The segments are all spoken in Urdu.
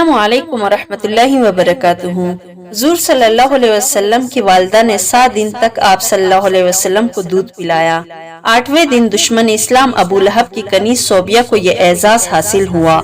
السلام علیکم ورحمۃ اللہ وبرکاتہ۔ حضور صلی اللہ علیہ وسلم کی والدہ نے 7 دن تک آپ صلی اللہ علیہ وسلم کو دودھ پلایا۔ 8ویں دن دشمن اسلام ابو لہب کی کنیز صوبیہ کو یہ اعزاز حاصل ہوا۔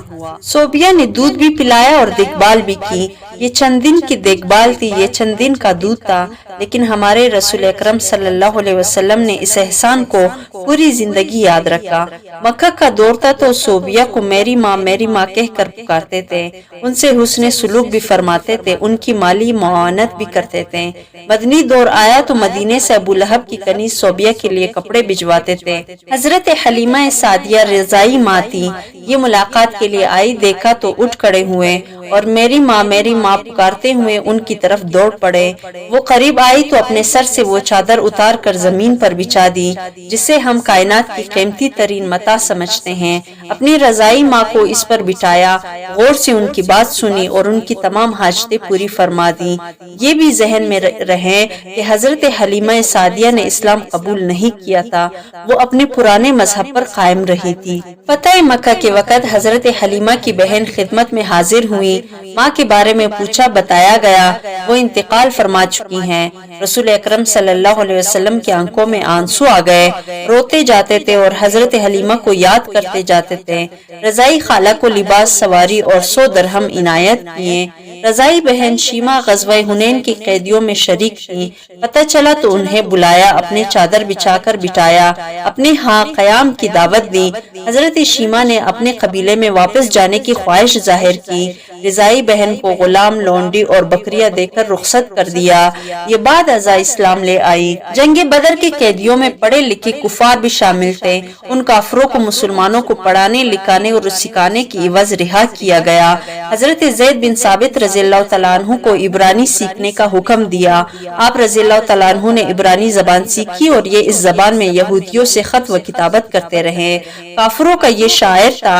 صوبیہ نے دودھ بھی پلایا اور دیکھ بھال بھی کی۔ یہ چند دن کی دیکھ بھال تھی، یہ چند دن کا دودھ تھا، لیکن ہمارے رسول اکرم صلی اللہ علیہ وسلم نے اس احسان کو پوری زندگی یاد رکھا۔ مکہ کا دور تھا تو صوبیہ کو میری ماں کہہ کر پکارتے تھے، ان سے حسن سلوک بھی فرماتے تھے، ان کی مالی معاونت بھی کرتے تھے۔ مدنی دور آیا تو مدینے سے ابو لہب کی کنیز صوبیہ کے لیے کپڑے بھجواتے تھے۔ حضرت حلیمہ سعدیہ رضائی ماں تھی، یہ ملاقات کے لیے آئی، دیکھا تو اٹھ کھڑے ہوئے اور میری ماں پکارتے ہوئے ان کی طرف دوڑ پڑے۔ وہ قریب آئی تو اپنے سر سے وہ چادر اتار کر زمین پر بچھا دی، جسے ہم کائنات کی قیمتی ترین متاع سمجھتے ہیں۔ اپنی رضائی ماں کو اس پر بٹھایا، غور سے ان کی بات سنی اور ان کی تمام حاجتیں پوری فرما دی۔ یہ بھی ذہن میں رہے کہ حضرت حلیمہ سعدیہ نے اسلام قبول نہیں کیا تھا، وہ اپنے پرانے مذہب پر قائم رہی تھی۔ فتح مکہ کے وقت حضرت حلیمہ کی بہن خدمت میں حاضر ہوئی، ماں کے بارے میں پوچھا، بتایا گیا وہ انتقال فرما چکی ہیں۔ رسول اکرم صلی اللہ علیہ وسلم کی آنکھوں میں آنسو آ گئے، روتے جاتے تھے اور حضرت حلیمہ کو یاد کرتے جاتے تھے۔ رضائی خالہ کو لباس، سواری اور 100 درہم عنایت کیے۔ رضائی بہن شیما غزوہ حنین کی قیدیوں میں شریک تھی، پتہ چلا تو انہیں بلایا، اپنے چادر بچھا کر بٹھایا، اپنے ہاں قیام کی دعوت دی۔ حضرت شیما نے اپنے قبیلے میں واپس جانے کی خواہش ظاہر کی۔ رضائی بہن کو غلام، لونڈی اور بکریاں دے کر رخصت کر دیا۔ یہ بعد ازاں اسلام لے آئی۔ جنگ بدر کے قیدیوں میں پڑھے لکھے کفار بھی شامل تھے، ان کافروں کو مسلمانوں کو پڑھانے، لکھانے اور سکھانے کی عوض رہا کیا گیا۔ حضرت زید بن ثابت رضی اللہ تعالیٰ عنہ کو عبرانی سیکھنے کا حکم دیا۔ آپ رضی اللہ تعالیٰ عنہ نے عبرانی زبان سیکھی اور یہ اس زبان میں یہودیوں سے خط و کتابت کرتے رہے۔ کافروں کا یہ شاعر تھا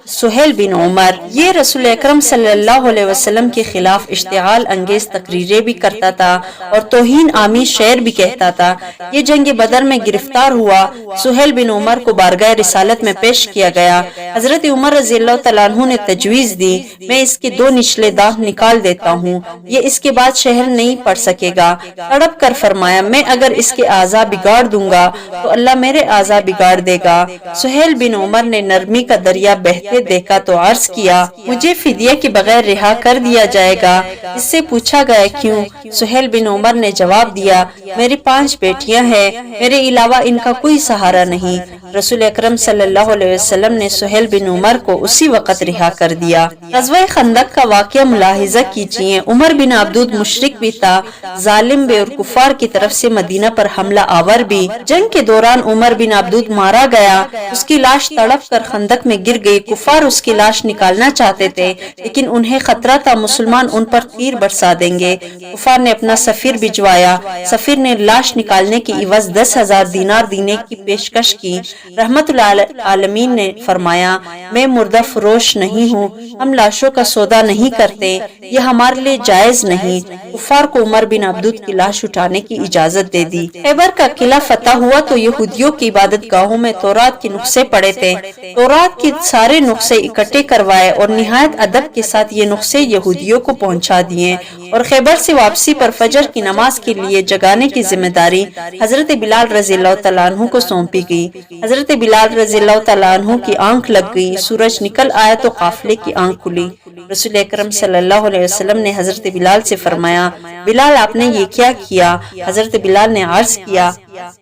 سہیل بن عمر، یہ رسول اکرم صلی اللہ علیہ وسلم کے خلاف اشتعال انگیز تقریریں بھی کرتا تھا اور توہین آمیز شعر بھی کہتا تھا۔ یہ جنگ بدر میں گرفتار ہوا، سہیل بن عمر کو بارگاہ رسالت میں پیش کیا گیا۔ حضرت عمر رضی اللہ تعالیٰ عنہ نے تجویز دی، میں اس کے 2 نچلے دانت نکال دیتا ہوں، یہ اس کے بعد شہر نہیں پڑھ سکے گا۔ تڑپ کر فرمایا، میں اگر اس کے اعضاء بگاڑ دوں گا تو اللہ میرے اعضاء بگاڑ دے گا۔ سہیل بن عمر نے نرمی کا دریا بہتے دیکھا تو عرض کیا، مجھے فدیہ کے بغیر رہا کر دیا جائے گا۔ اس سے پوچھا گیا کیوں؟ سہیل بن عمر نے جواب دیا، میری 5 بیٹیاں ہیں، میرے علاوہ ان کا کوئی سہارا نہیں۔ رسول اکرم صلی اللہ علیہ وسلم نے سہیل بن عمر کو اسی وقت رہا کر دیا۔ غزوہ خندق کا واقعہ ملاحظہ کیجئے۔ عمر بن عبدود مشرک بھی تھا، ظالم بھی اور کفار کی طرف سے مدینہ پر حملہ آور بھی۔ جنگ کے دوران عمر بن عبدود مارا گیا، اس کی لاش تڑپ کر خندق میں گر گئی۔ کفار اس کی لاش نکالنا چاہتے تھے، لیکن انہیں خطرہ تھا مسلمان ان پر تیر برسا دیں گے۔ کفار نے اپنا سفیر بھجوایا، سفیر نے لاش نکالنے کی عوض 10,000 دینار دینے کی پیشکش کی۔ رحمت العالمین نے فرمایا، میں مردہ فروش نہیں ہوں، ہم لاشوں کا سودا نہیں کرتے، یہ ہمارے لیے جائز نہیں۔ کفار کو عمر بن عبدود کی لاش اٹھانے کی اجازت دے دی۔ خیبر کا قلعہ فتح ہوا تو یہودیوں کی عبادت گاہوں میں تورات کے نسخے پڑے تھے۔ تورات کے سارے نسخے اکٹھے کروائے اور نہایت ادب کے ساتھ یہ نسخے یہودیوں کو پہنچا دیے، اور خیبر سے واپسی پر فجر کی نماز کے لیے جگانے کی ذمہ داری حضرت بلال رضی اللہ تعالیٰ عنہ کو سونپی گئی۔ حضرت بلال رضی اللہ تعالیٰ عنہ کی آنکھ لگ گئی، سورج نکل آیا تو قافلے کی آنکھ کھلی۔ رسول اکرم صلی اللہ علیہ وسلم نے حضرت بلال سے فرمایا، بلال آپ نے یہ کیا کیا؟ حضرت بلال نے عرض کیا،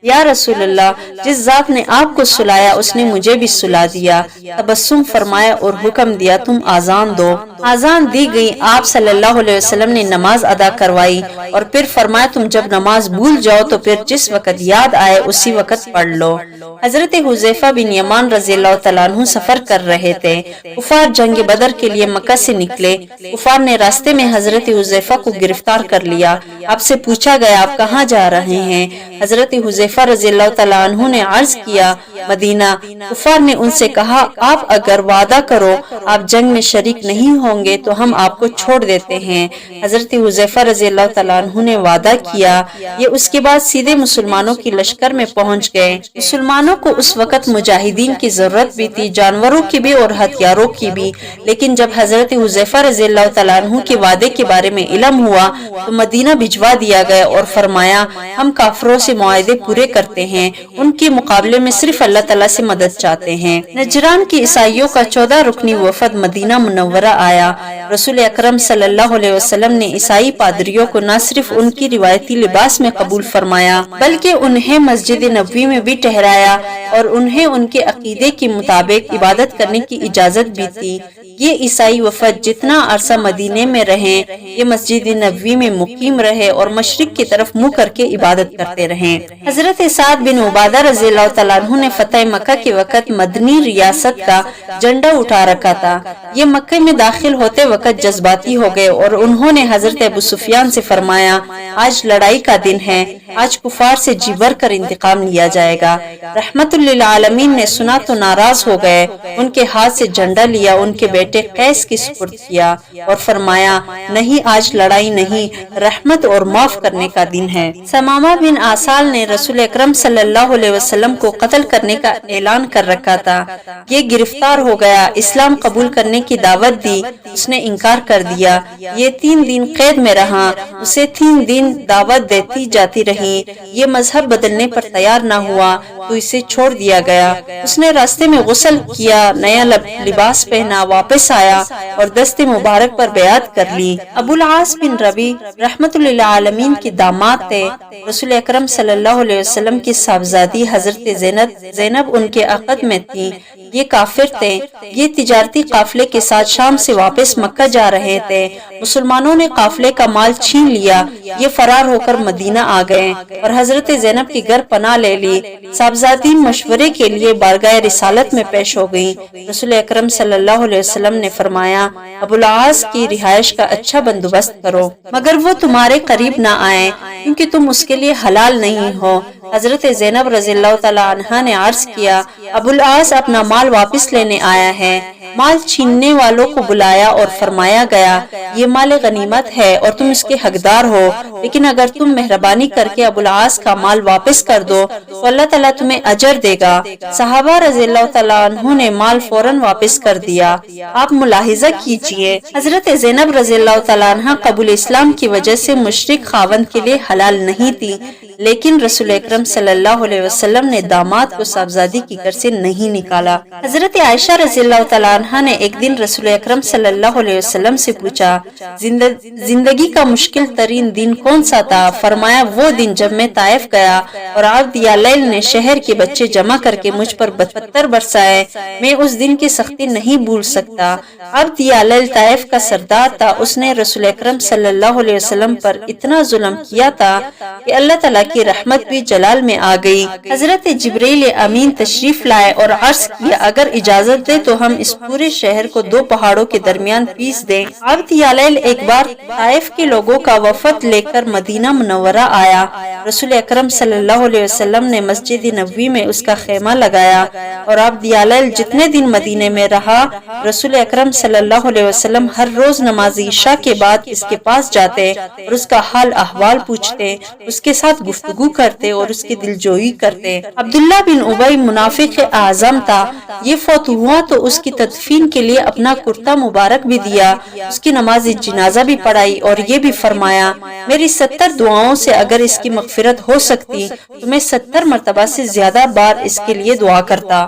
یا رسول اللہ، جس ذات نے آپ کو سلایا اس نے مجھے بھی سلا دیا۔ تبسم فرمایا اور حکم دیا، تم آذان دو۔ آذان دی گئی، آپ صلی اللہ علیہ وسلم نے نماز ادا کروائی اور پھر فرمایا، تم جب نماز بھول جاؤ تو پھر جس وقت یاد آئے اسی وقت پڑھ لو۔ حضرت حذیفہ بن یمان رضی اللہ تعالیٰ عنہ سفر کر رہے تھے۔ کفار جنگ بدر کے لیے مکہ سے نکلے۔ کفار نے راستے میں حضرت حذیفہ کو گرفتار کر لیا۔ آپ سے پوچھا گیا، آپ کہاں جا رہے ہیں؟ حضرت حذیفہ رضی اللہ تعالیٰ عنہ نے عرض کیا، مدینہ کفار نے ان سے کہا، آپ اگر وعدہ کرو آپ جنگ میں شریک نہیں ہوں گے تو ہم آپ کو چھوڑ دیتے ہیں۔ حضرت حذیفہ رضی اللہ تعالیٰ عنہ نے وعدہ کیا۔ یہ اس کے بعد سیدھے مسلمانوں کی لشکر میں پہنچ گئے۔ مسلمانوں کو اس وقت مجاہدین کی ضرورت بھی تھی، جانوروں کی بھی اور ہتھیاروں کی بھی، لیکن جب حضرت حذیفہ رضی اللہ تعالیٰ عنہ کے وعدے کے بارے میں علم ہوا تو مدینہ بھجوا دیا گیا اور فرمایا، ہم کافروں سے معاہدے پورے کرتے ہیں، ان کے مقابلے میں صرف اللہ تعالیٰ سے مدد چاہتے ہیں۔ نجران کی عیسائیوں کا 14 رکنی وفد مدینہ منورہ آیا۔ رسول اکرم صلی اللہ علیہ وسلم نے عیسائی پادریوں کو نہ صرف ان کی روایتی لباس میں قبول فرمایا بلکہ انہیں مسجد نبوی میں بھی ٹھہرایا اور انہیں ان کے عقیدے کے مطابق عبادت کرنے کی اجازت بھی دی۔ یہ عیسائی وفد جتنا عرصہ مدینے میں رہے، یہ مسجد نبوی میں مقیم رہے اور مشرق کی طرف منہ کر کے عبادت کرتے رہے۔ حضرت سعد بن عبادہ رضی اللہ تعالیٰ عنہ نے فتح مکہ کے وقت مدنی ریاست کا جھنڈا اٹھا رکھا تھا۔ یہ مکہ میں داخل ہوتے وقت جذباتی ہو گئے اور انہوں نے حضرت ابو سفیان سے فرمایا، آج لڑائی کا دن ہے، آج کفار سے جی بھر کر انتقام لیا جائے گا۔ رحمت للعالمین نے سنا تو ناراض ہو گئے، ان کے ہاتھ سے جھنڈا لیا، ان کے بیٹے قیس کی سپرد کیا اور فرمایا، نہیں آج لڑائی نہیں، رحمت اور معاف کرنے کا دن ہے۔ ثمامہ بن آسال نے رسول اکرم صلی اللہ علیہ وسلم کو قتل کرنے کا اعلان کر رکھا تھا۔ یہ گرفتار ہو گیا، اسلام قبول کرنے کی دعوت دی، اس نے انکار کر دیا۔ یہ 3 دن قید میں رہا، اسے 3 دن دعوت دیتی جاتی رہی۔ یہ مذہب بدلنے پر تیار نہ ہوا تو اسے چھوڑ دیا گیا۔ اس نے راستے میں غسل کیا، نیا لباس پہنا، واپس آیا اور دست مبارک پر بیعت کر لی۔ ابو العاص بن ربی رحمت للعالمین کے داماد تھے۔ رسول اکرم صلی اللہ علیہ وسلم کی صاحبزادی حضرت زینب ان کے عقد میں تھی۔ یہ کافر تھے۔ یہ تجارتی قافلے کے ساتھ شام سے واپس مکہ جا رہے تھے۔ مسلمانوں نے قافلے کا مال چھین لیا، یہ فرار ہو کر مدینہ آ گئے اور حضرت زینب کے گھر پناہ لے لی۔ صاحبزادی مشورے کے لیے بارگاہ رسالت میں پیش ہو گئی۔ رسول اکرم صلی اللہ علیہ وسلم نے فرمایا، ابو العاص کی رہائش کا اچھا بندوبست کرو، مگر وہ تمہارے قریب نہ آئے کیونکہ تم اس کے لیے حلال نہیں ہو۔ حضرت زینب رضی اللہ تعالی عنہا نے عرض کیا، ابو العاص اپنا مال واپس لینے آیا ہے۔ مال چھیننے والوں کو بلایا اور فرمایا گیا، یہ مال غنیمت ہے اور تم اس کے حقدار ہو، لیکن اگر تم مہربانی کر کے ابو العاص کا مال واپس کر دو تو اللہ تعالیٰ تمہیں اجر دے گا۔ صحابہ رضی اللہ تعالیٰ عنہ نے مال فوراً واپس کر دیا۔ آپ ملاحظہ کیجئے، حضرت زینب رضی اللہ تعالیٰ عنہ قبول اسلام کی وجہ سے مشرک خاوند کے لیے حلال نہیں تھی، لیکن رسول اکرم صلی اللہ علیہ وسلم نے داماد کو صاحبزادی کی گھر سے نہیں نکالا۔ حضرت عائشہ رضی اللہ تعالیٰ عنہ نے ایک دن رسول اکرم صلی اللہ علیہ وسلم سے پوچھا، زندگی کا مشکل ترین دن کون سا تھا؟ فرمایا، وہ دن جب میں طائف گیا اور عبد یا لیل نے شہر کے بچے جمع کر کے مجھ پر پتھر برسائے، میں اس دن کی سختی نہیں بھول سکتا۔ عبد یا لیل طائف کا سردار تھا، اس نے رسول اکرم صلی اللہ علیہ وسلم پر اتنا ظلم کیا تھا کہ اللہ تعالیٰ کی رحمت بھی جلال میں آ گئی۔ حضرت جبریل امین تشریف لائے اور عرض کیا، اگر اجازت دے تو ہم اس پورے شہر کو 2 پہاڑوں کے درمیان پیس دیں۔ عبد یا لیل ایک بار طائف کے لوگوں کا وفد لے کر مدینہ منورہ آیا۔ رسول اکرم صلی اللہ علیہ وسلم نے مسجد نبوی میں اس کا خیمہ لگایا اور عبد یا لیل جتنے دن مدینے میں رہا، رسول اکرم صلی اللہ علیہ وسلم ہر روز نماز عشاء کے بعد اس کے پاس جاتے اور اس کا حال احوال پوچھتے، اس کے ساتھ گفتگو کرتے اور اس کی دلجوئی کرتے۔ عبداللہ بن ابی منافق اعظم تھا، یہ فوت ہوا تو اس کی تدفین کے لیے اپنا کرتا مبارک بھی دیا، اس کی نماز جنازہ بھی پڑھائی اور یہ بھی فرمایا، میری 70 دعاؤں سے اگر اس کی مغفرت ہو سکتی تو میں 70 مرتبہ سے زیادہ بار اس کے لیے دعا کرتا۔